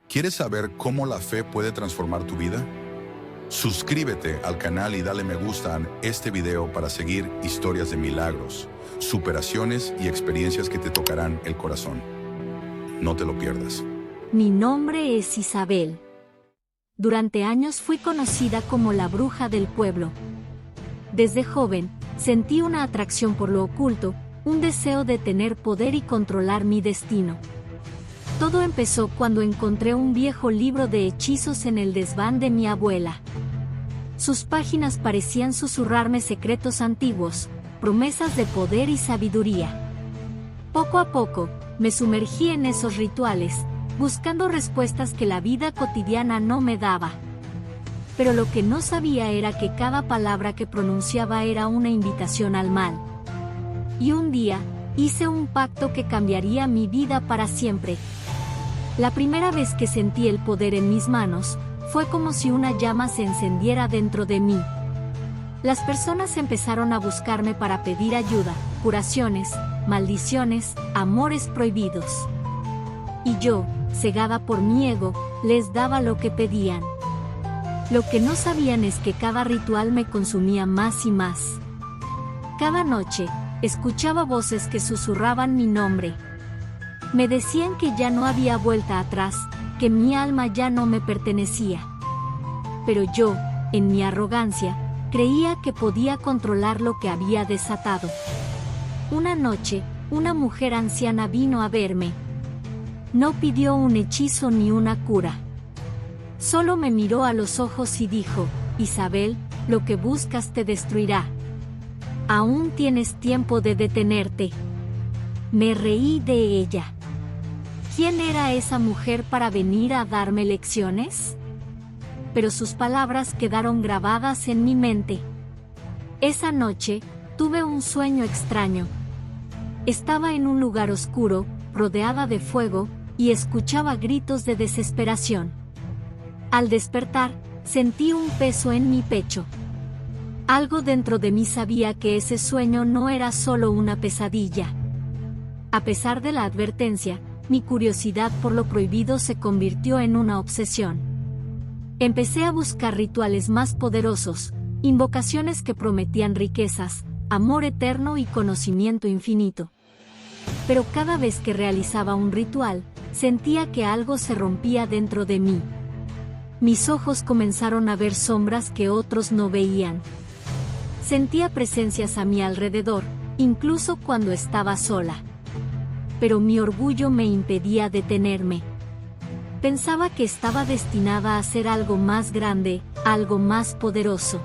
¿Quieres saber cómo la fe puede transformar tu vida? Suscríbete al canal y dale me gusta a este video para seguir historias de milagros, superaciones y experiencias que te tocarán el corazón. No te lo pierdas. Mi nombre es Isabel. Durante años fui conocida como la bruja del pueblo. Desde joven, sentí una atracción por lo oculto, un deseo de tener poder y controlar mi destino. Todo empezó cuando encontré un viejo libro de hechizos en el desván de mi abuela. Sus páginas parecían susurrarme secretos antiguos, promesas de poder y sabiduría. Poco a poco, me sumergí en esos rituales, buscando respuestas que la vida cotidiana no me daba. Pero lo que no sabía era que cada palabra que pronunciaba era una invitación al mal. Y un día, hice un pacto que cambiaría mi vida para siempre. La primera vez que sentí el poder en mis manos, fue como si una llama se encendiera dentro de mí. Las personas empezaron a buscarme para pedir ayuda, curaciones, maldiciones, amores prohibidos. Y yo, cegada por mi ego, les daba lo que pedían. Lo que no sabían es que cada ritual me consumía más y más. Cada noche, escuchaba voces que susurraban mi nombre. Me decían que ya no había vuelta atrás, que mi alma ya no me pertenecía. Pero yo, en mi arrogancia, creía que podía controlar lo que había desatado. Una noche, una mujer anciana vino a verme. No pidió un hechizo ni una cura. Solo me miró a los ojos y dijo: Isabel, lo que buscas te destruirá. Aún tienes tiempo de detenerte. Me reí de ella. ¿Quién era esa mujer para venir a darme lecciones? Pero sus palabras quedaron grabadas en mi mente. Esa noche, tuve un sueño extraño. Estaba en un lugar oscuro, rodeada de fuego, y escuchaba gritos de desesperación. Al despertar, sentí un peso en mi pecho. Algo dentro de mí sabía que ese sueño no era solo una pesadilla. A pesar de la advertencia, mi curiosidad por lo prohibido se convirtió en una obsesión. Empecé a buscar rituales más poderosos, invocaciones que prometían riquezas, amor eterno y conocimiento infinito. Pero cada vez que realizaba un ritual, sentía que algo se rompía dentro de mí. Mis ojos comenzaron a ver sombras que otros no veían. Sentía presencias a mi alrededor, incluso cuando estaba sola. Pero mi orgullo me impedía detenerme. Pensaba que estaba destinada a hacer algo más grande, algo más poderoso.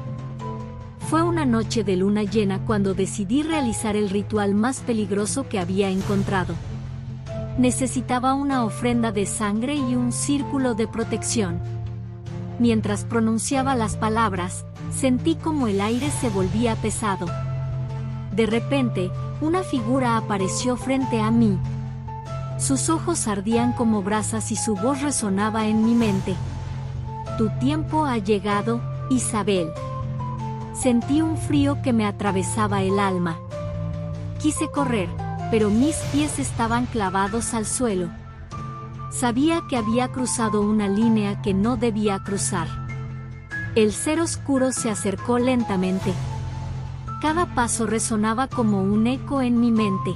Fue una noche de luna llena cuando decidí realizar el ritual más peligroso que había encontrado. Necesitaba una ofrenda de sangre y un círculo de protección. Mientras pronunciaba las palabras, sentí como el aire se volvía pesado. De repente, una figura apareció frente a mí. Sus ojos ardían como brasas y su voz resonaba en mi mente. Tu tiempo ha llegado, Isabel. Sentí un frío que me atravesaba el alma. Quise correr, pero mis pies estaban clavados al suelo. Sabía que había cruzado una línea que no debía cruzar. El ser oscuro se acercó lentamente. Cada paso resonaba como un eco en mi mente.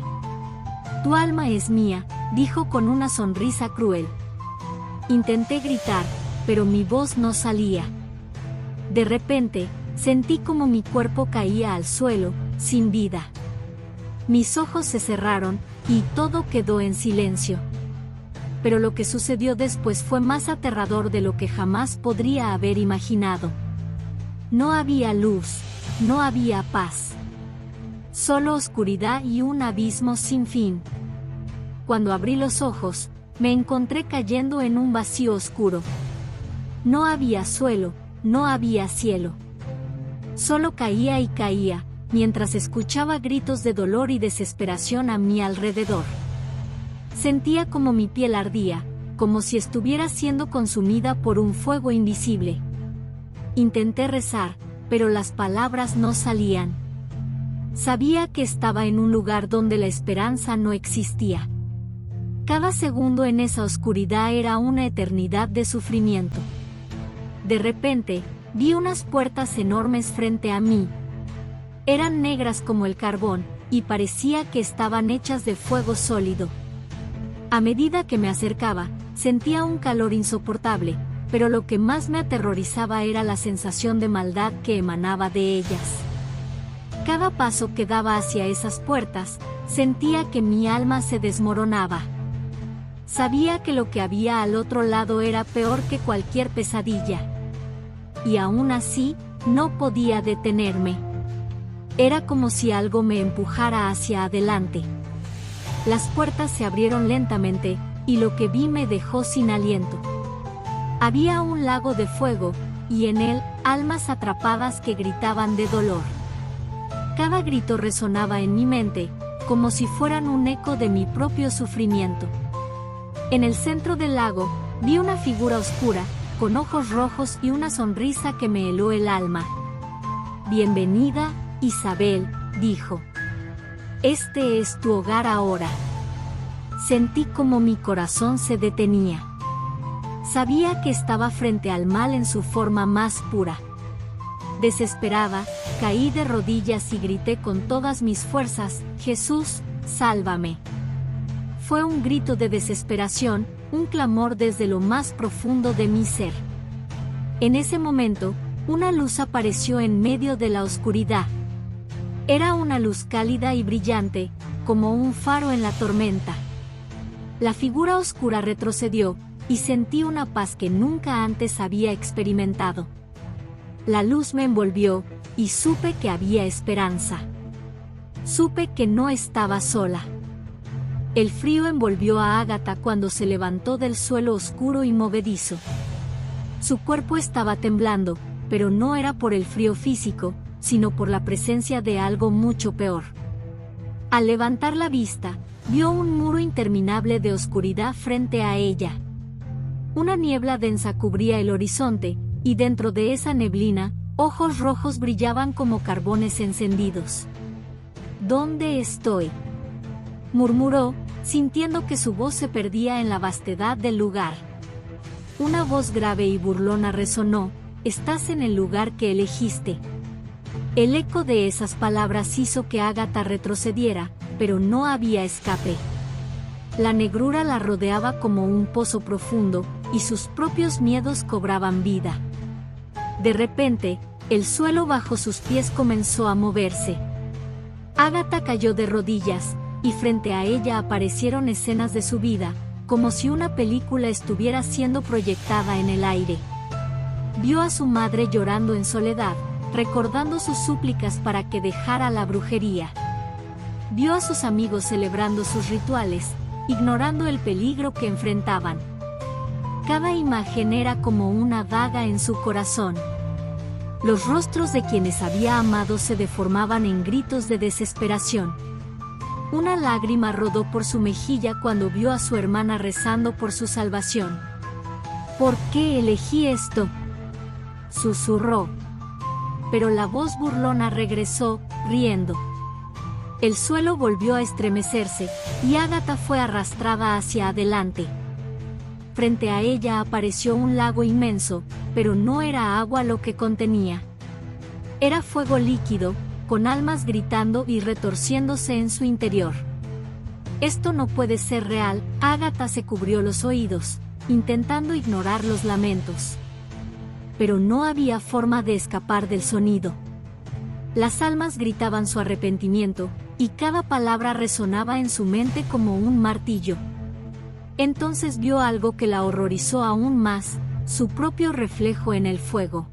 Tu alma es mía, dijo con una sonrisa cruel. Intenté gritar, pero mi voz no salía. De repente, sentí como mi cuerpo caía al suelo, sin vida. Mis ojos se cerraron, y todo quedó en silencio. Pero lo que sucedió después fue más aterrador de lo que jamás podría haber imaginado. No había luz, no había paz. Solo oscuridad y un abismo sin fin. Cuando abrí los ojos, me encontré cayendo en un vacío oscuro. No había suelo, no había cielo. Solo caía y caía, mientras escuchaba gritos de dolor y desesperación a mi alrededor. Sentía como mi piel ardía, como si estuviera siendo consumida por un fuego invisible. Intenté rezar, pero las palabras no salían. Sabía que estaba en un lugar donde la esperanza no existía. Cada segundo en esa oscuridad era una eternidad de sufrimiento. De repente, vi unas puertas enormes frente a mí. Eran negras como el carbón, y parecía que estaban hechas de fuego sólido. A medida que me acercaba, sentía un calor insoportable, pero lo que más me aterrorizaba era la sensación de maldad que emanaba de ellas. Cada paso que daba hacia esas puertas, sentía que mi alma se desmoronaba. Sabía que lo que había al otro lado era peor que cualquier pesadilla. Y aún así, no podía detenerme. Era como si algo me empujara hacia adelante. Las puertas se abrieron lentamente, y lo que vi me dejó sin aliento. Había un lago de fuego, y en él, almas atrapadas que gritaban de dolor. Cada grito resonaba en mi mente, como si fueran un eco de mi propio sufrimiento. En el centro del lago, vi una figura oscura, con ojos rojos y una sonrisa que me heló el alma. «Bienvenida, Isabel», dijo. «Este es tu hogar ahora». Sentí como mi corazón se detenía. Sabía que estaba frente al mal en su forma más pura. Desesperada, caí de rodillas y grité con todas mis fuerzas: «Jesús, sálvame». Fue un grito de desesperación, un clamor desde lo más profundo de mi ser. En ese momento, una luz apareció en medio de la oscuridad. Era una luz cálida y brillante, como un faro en la tormenta. La figura oscura retrocedió, y sentí una paz que nunca antes había experimentado. La luz me envolvió, y supe que había esperanza. Supe que no estaba sola. El frío envolvió a Ágata cuando se levantó del suelo oscuro y movedizo. Su cuerpo estaba temblando, pero no era por el frío físico, sino por la presencia de algo mucho peor. Al levantar la vista, vio un muro interminable de oscuridad frente a ella. Una niebla densa cubría el horizonte, y dentro de esa neblina, ojos rojos brillaban como carbones encendidos. «¿Dónde estoy?», murmuró, sintiendo que su voz se perdía en la vastedad del lugar. Una voz grave y burlona resonó: «Estás en el lugar que elegiste». El eco de esas palabras hizo que Ágata retrocediera, pero no había escape. La negrura la rodeaba como un pozo profundo, y sus propios miedos cobraban vida. De repente, el suelo bajo sus pies comenzó a moverse. Ágata cayó de rodillas, y frente a ella aparecieron escenas de su vida, como si una película estuviera siendo proyectada en el aire. Vio a su madre llorando en soledad, recordando sus súplicas para que dejara la brujería. Vio a sus amigos celebrando sus rituales, ignorando el peligro que enfrentaban. Cada imagen era como una daga en su corazón. Los rostros de quienes había amado se deformaban en gritos de desesperación. Una lágrima rodó por su mejilla cuando vio a su hermana rezando por su salvación. «¿Por qué elegí esto?», susurró. Pero la voz burlona regresó, riendo. El suelo volvió a estremecerse, y Ágata fue arrastrada hacia adelante. Frente a ella apareció un lago inmenso, pero no era agua lo que contenía. Era fuego líquido, con almas gritando y retorciéndose en su interior. «Esto no puede ser real», Ágata se cubrió los oídos, intentando ignorar los lamentos. Pero no había forma de escapar del sonido. Las almas gritaban su arrepentimiento, y cada palabra resonaba en su mente como un martillo. Entonces vio algo que la horrorizó aún más: su propio reflejo en el fuego.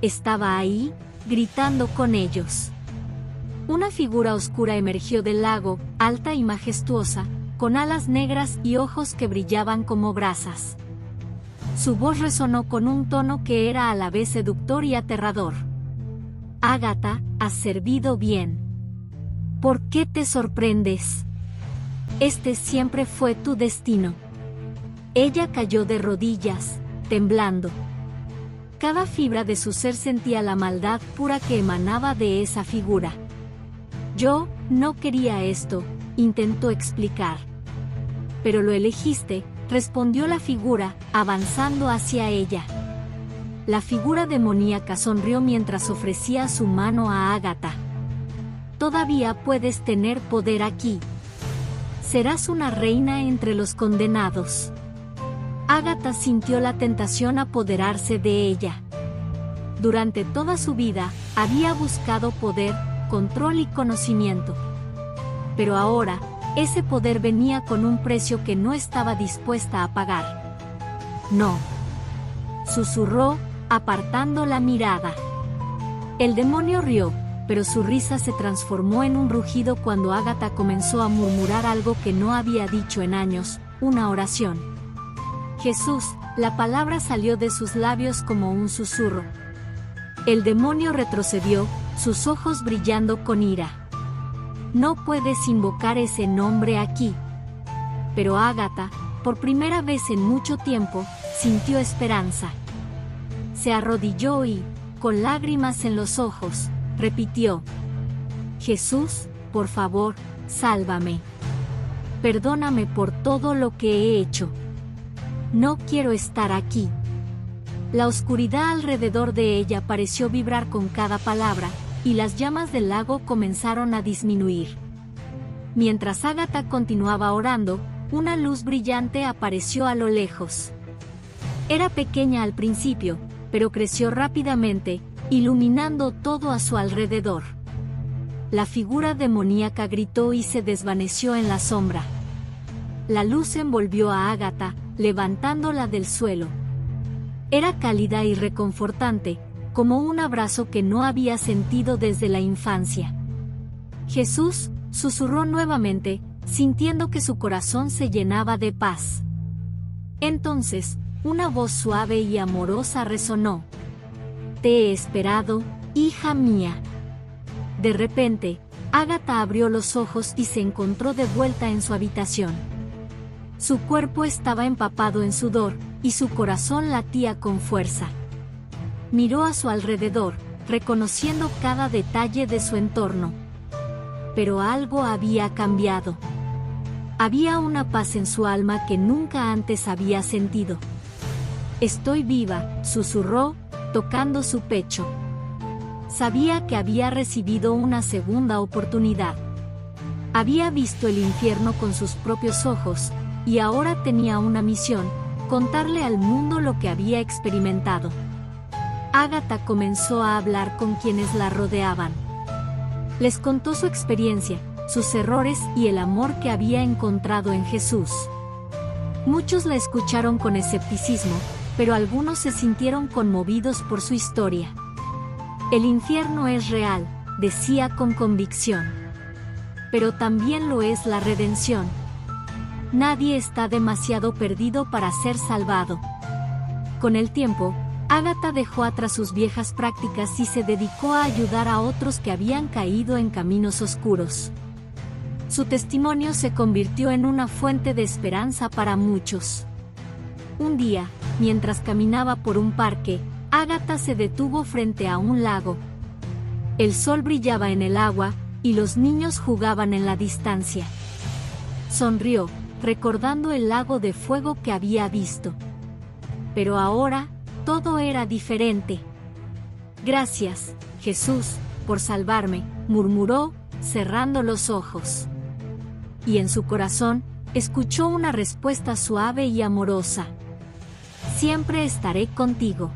Estaba ahí, gritando con ellos. Una figura oscura emergió del lago, alta y majestuosa, con alas negras y ojos que brillaban como brasas. Su voz resonó con un tono que era a la vez seductor y aterrador. «Ágata, has servido bien. ¿Por qué te sorprendes? Este siempre fue tu destino». Ella cayó de rodillas, temblando. Cada fibra de su ser sentía la maldad pura que emanaba de esa figura. «Yo no quería esto», intentó explicar. Pero lo elegiste, respondió la figura, avanzando hacia ella. La figura demoníaca sonrió mientras ofrecía su mano a Ágata. Todavía puedes tener poder aquí. Serás una reina entre los condenados. Ágata sintió la tentación apoderarse de ella. Durante toda su vida, había buscado poder, control y conocimiento. Pero ahora, ese poder venía con un precio que no estaba dispuesta a pagar. No. Susurró, apartando la mirada. El demonio rió, pero su risa se transformó en un rugido cuando Ágata comenzó a murmurar algo que no había dicho en años, una oración. Jesús, la palabra salió de sus labios como un susurro. El demonio retrocedió, sus ojos brillando con ira. No puedes invocar ese nombre aquí. Pero Ágata, por primera vez en mucho tiempo, sintió esperanza. Se arrodilló y, con lágrimas en los ojos, repitió: Jesús, por favor, sálvame. Perdóname por todo lo que he hecho. No quiero estar aquí. La oscuridad alrededor de ella pareció vibrar con cada palabra, y las llamas del lago comenzaron a disminuir. Mientras Ágata continuaba orando, una luz brillante apareció a lo lejos. Era pequeña al principio, pero creció rápidamente, iluminando todo a su alrededor. La figura demoníaca gritó y se desvaneció en la sombra. La luz envolvió a Ágata, levantándola del suelo. Era cálida y reconfortante, como un abrazo que no había sentido desde la infancia. Jesús, susurró nuevamente, sintiendo que su corazón se llenaba de paz. Entonces, una voz suave y amorosa resonó: Te he esperado, hija mía. De repente, Ágata abrió los ojos y se encontró de vuelta en su habitación. Su cuerpo estaba empapado en sudor, y su corazón latía con fuerza. Miró a su alrededor, reconociendo cada detalle de su entorno. Pero algo había cambiado. Había una paz en su alma que nunca antes había sentido. Estoy viva, susurró, tocando su pecho. Sabía que había recibido una segunda oportunidad. Había visto el infierno con sus propios ojos, y ahora tenía una misión: contarle al mundo lo que había experimentado. Ágata comenzó a hablar con quienes la rodeaban. Les contó su experiencia, sus errores y el amor que había encontrado en Jesús. Muchos la escucharon con escepticismo, pero algunos se sintieron conmovidos por su historia. El infierno es real, decía con convicción. Pero también lo es la redención. Nadie está demasiado perdido para ser salvado. Con el tiempo, Ágata dejó atrás sus viejas prácticas y se dedicó a ayudar a otros que habían caído en caminos oscuros. Su testimonio se convirtió en una fuente de esperanza para muchos. Un día, mientras caminaba por un parque, Ágata se detuvo frente a un lago. El sol brillaba en el agua, y los niños jugaban en la distancia. Sonrió, recordando el lago de fuego que había visto. Pero ahora, todo era diferente. Gracias, Jesús, por salvarme, murmuró, cerrando los ojos. Y en su corazón, escuchó una respuesta suave y amorosa: Siempre estaré contigo.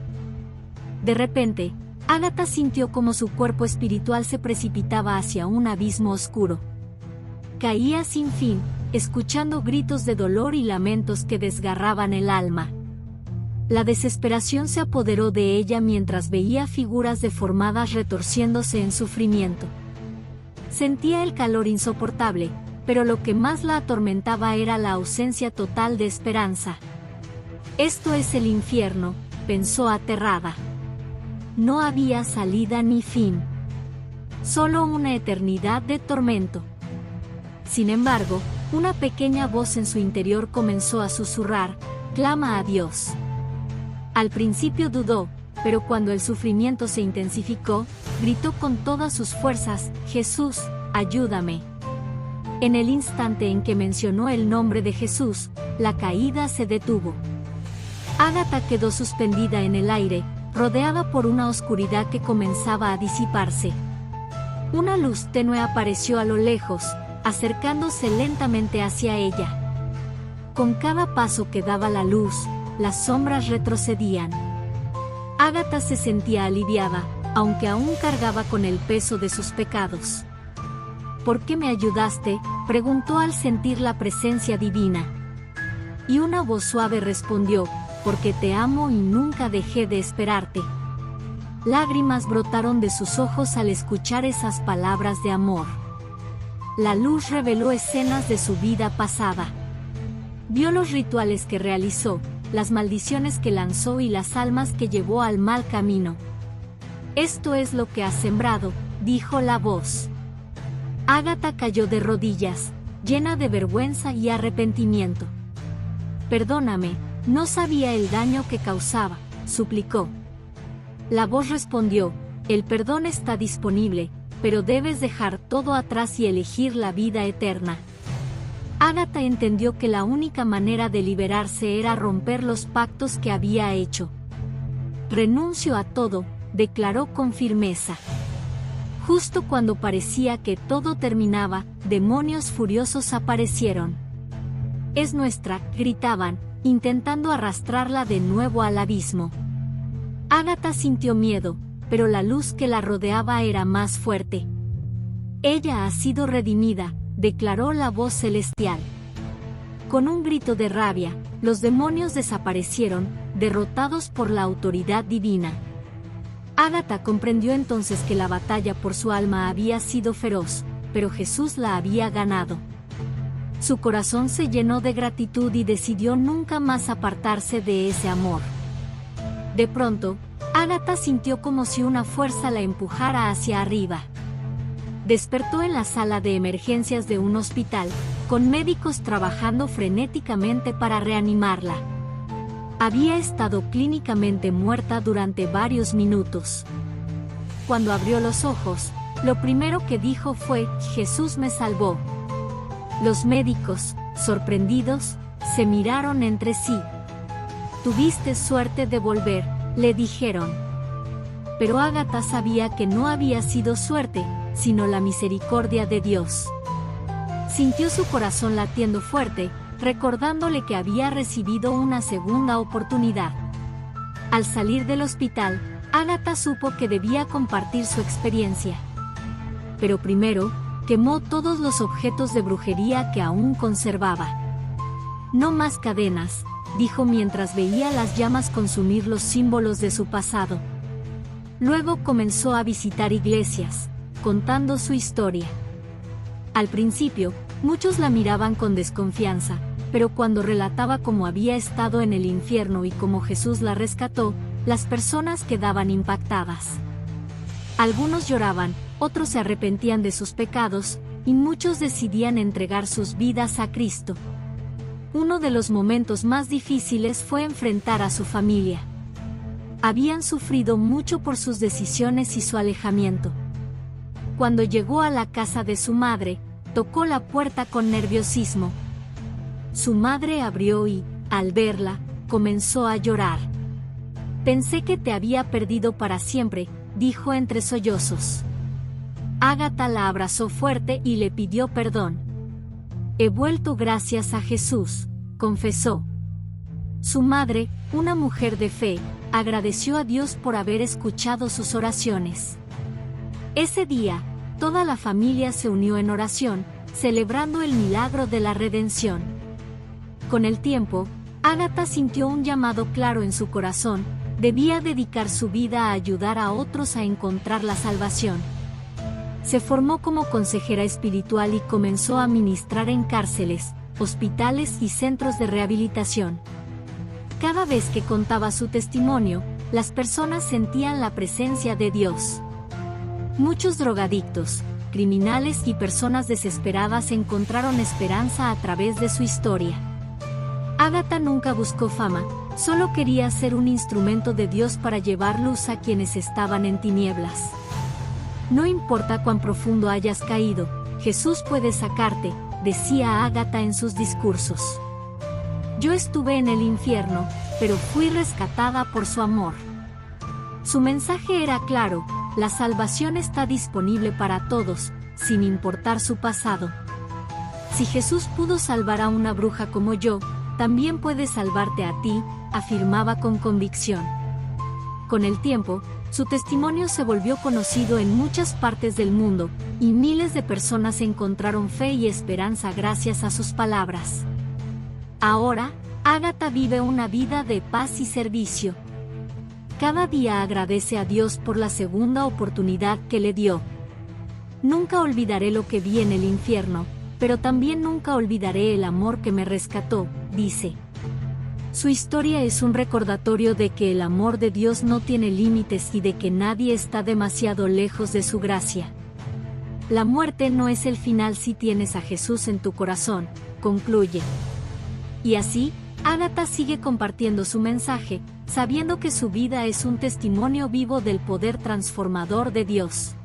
De repente, Ágata sintió como su cuerpo espiritual se precipitaba hacia un abismo oscuro. Caía sin fin, escuchando gritos de dolor y lamentos que desgarraban el alma. La desesperación se apoderó de ella mientras veía figuras deformadas retorciéndose en sufrimiento. Sentía el calor insoportable, pero lo que más la atormentaba era la ausencia total de esperanza. Esto es el infierno, pensó aterrada. No había salida ni fin. Solo una eternidad de tormento. Sin embargo, una pequeña voz en su interior comenzó a susurrar: clama a Dios. Al principio dudó, pero cuando el sufrimiento se intensificó, gritó con todas sus fuerzas: Jesús, ayúdame. En el instante en que mencionó el nombre de Jesús, la caída se detuvo. Ágata quedó suspendida en el aire, rodeada por una oscuridad que comenzaba a disiparse. Una luz tenue apareció a lo lejos, acercándose lentamente hacia ella. Con cada paso que daba la luz, las sombras retrocedían. Ágata se sentía aliviada, aunque aún cargaba con el peso de sus pecados. ¿Por qué me ayudaste?, preguntó al sentir la presencia divina. Y una voz suave respondió, porque te amo y nunca dejé de esperarte. Lágrimas brotaron de sus ojos al escuchar esas palabras de amor. La luz reveló escenas de su vida pasada. Vio los rituales que realizó, las maldiciones que lanzó y las almas que llevó al mal camino. Esto es lo que has sembrado, dijo la voz. Ágata cayó de rodillas, llena de vergüenza y arrepentimiento. Perdóname, no sabía el daño que causaba, suplicó. La voz respondió, el perdón está disponible, pero debes dejar todo atrás y elegir la vida eterna. Ágata entendió que la única manera de liberarse era romper los pactos que había hecho. Renuncio a todo, declaró con firmeza. Justo cuando parecía que todo terminaba, demonios furiosos aparecieron. Es nuestra, gritaban, intentando arrastrarla de nuevo al abismo. Ágata sintió miedo, pero la luz que la rodeaba era más fuerte. Ella ha sido redimida, declaró la voz celestial. Con un grito de rabia, los demonios desaparecieron, derrotados por la autoridad divina. Ágata comprendió entonces que la batalla por su alma había sido feroz, pero Jesús la había ganado. Su corazón se llenó de gratitud y decidió nunca más apartarse de ese amor. De pronto, Ágata sintió como si una fuerza la empujara hacia arriba. Despertó en la sala de emergencias de un hospital, con médicos trabajando frenéticamente para reanimarla. Había estado clínicamente muerta durante varios minutos. Cuando abrió los ojos, lo primero que dijo fue, Jesús me salvó. Los médicos, sorprendidos, se miraron entre sí. Tuviste suerte de volver, le dijeron. Pero Ágata sabía que no había sido suerte, sino la misericordia de Dios. Sintió su corazón latiendo fuerte, recordándole que había recibido una segunda oportunidad. Al salir del hospital, Ágata supo que debía compartir su experiencia. Pero primero, quemó todos los objetos de brujería que aún conservaba. No más cadenas, dijo mientras veía las llamas consumir los símbolos de su pasado. Luego comenzó a visitar iglesias, contando su historia. Al principio, muchos la miraban con desconfianza, pero cuando relataba cómo había estado en el infierno y cómo Jesús la rescató, las personas quedaban impactadas. Algunos lloraban, otros se arrepentían de sus pecados, y muchos decidían entregar sus vidas a Cristo. Uno de los momentos más difíciles fue enfrentar a su familia. Habían sufrido mucho por sus decisiones y su alejamiento. Cuando llegó a la casa de su madre, tocó la puerta con nerviosismo. Su madre abrió y, al verla, comenzó a llorar. Pensé que te había perdido para siempre, dijo entre sollozos. Ágata la abrazó fuerte y le pidió perdón. He vuelto gracias a Jesús, confesó. Su madre, una mujer de fe, agradeció a Dios por haber escuchado sus oraciones. Ese día, toda la familia se unió en oración, celebrando el milagro de la redención. Con el tiempo, Ágata sintió un llamado claro en su corazón: debía dedicar su vida a ayudar a otros a encontrar la salvación. Se formó como consejera espiritual y comenzó a ministrar en cárceles, hospitales y centros de rehabilitación. Cada vez que contaba su testimonio, las personas sentían la presencia de Dios. Muchos drogadictos, criminales y personas desesperadas encontraron esperanza a través de su historia. Ágata nunca buscó fama, solo quería ser un instrumento de Dios para llevar luz a quienes estaban en tinieblas. No importa cuán profundo hayas caído, Jesús puede sacarte, decía Ágata en sus discursos. Yo estuve en el infierno, pero fui rescatada por su amor. Su mensaje era claro: la salvación está disponible para todos, sin importar su pasado. Si Jesús pudo salvar a una bruja como yo, también puede salvarte a ti, afirmaba con convicción. Con el tiempo, su testimonio se volvió conocido en muchas partes del mundo, y miles de personas encontraron fe y esperanza gracias a sus palabras. Ahora, Ágata vive una vida de paz y servicio. Cada día agradece a Dios por la segunda oportunidad que le dio. Nunca olvidaré lo que vi en el infierno, pero también nunca olvidaré el amor que me rescató, dice. Su historia es un recordatorio de que el amor de Dios no tiene límites y de que nadie está demasiado lejos de su gracia. La muerte no es el final si tienes a Jesús en tu corazón, concluye. Y así, Ágata sigue compartiendo su mensaje, sabiendo que su vida es un testimonio vivo del poder transformador de Dios.